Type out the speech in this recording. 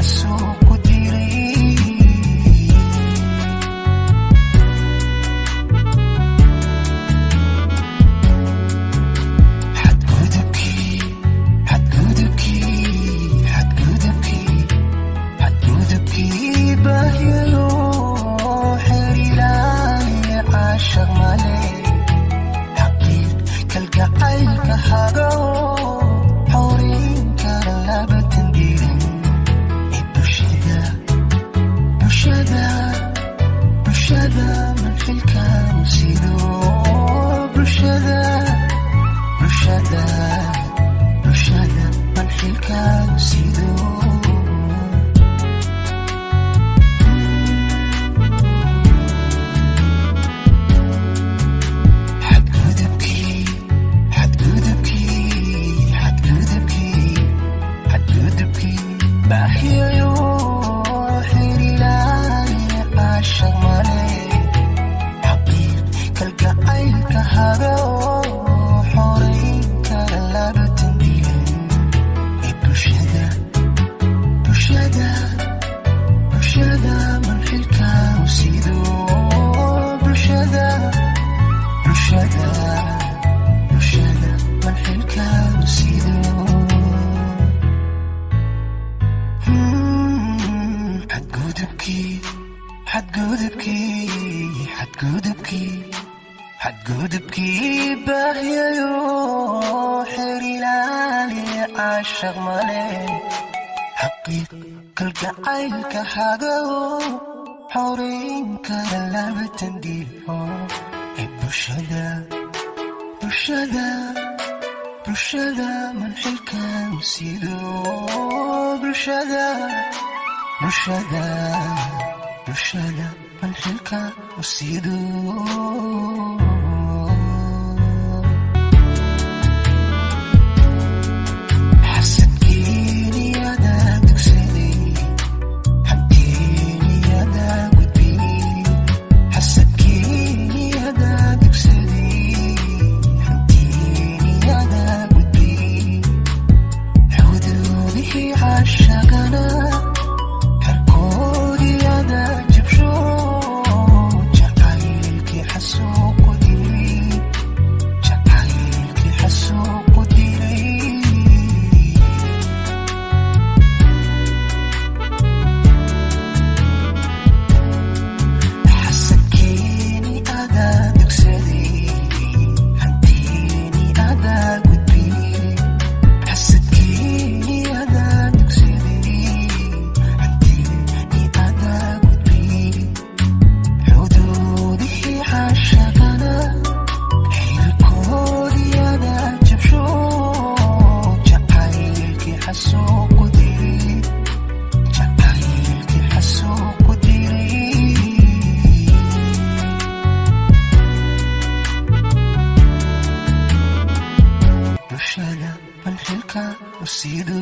xasuuqu dilay xadgudubkii baahyayo xeer ilaahay caashaq male xaqiiq kalgacaylka hago xoriinka labatan dirin ee bulshada manxilkan sido bulshada manxilkan sido baahyayo xeer ilaahay caashaq male xaqiiq kalgacaylka hago xoraynka labatan dirin ee bulshada manxilkan sido bulshada manxilkan sido xadgudubkii baahyayo xeer ilaahay caashaq male xaqiiq kalgacaylka hago xoraynka labatan dirin ee bulshada manxilkan sido bulshada manxilkan sido bulshada manxilkan sido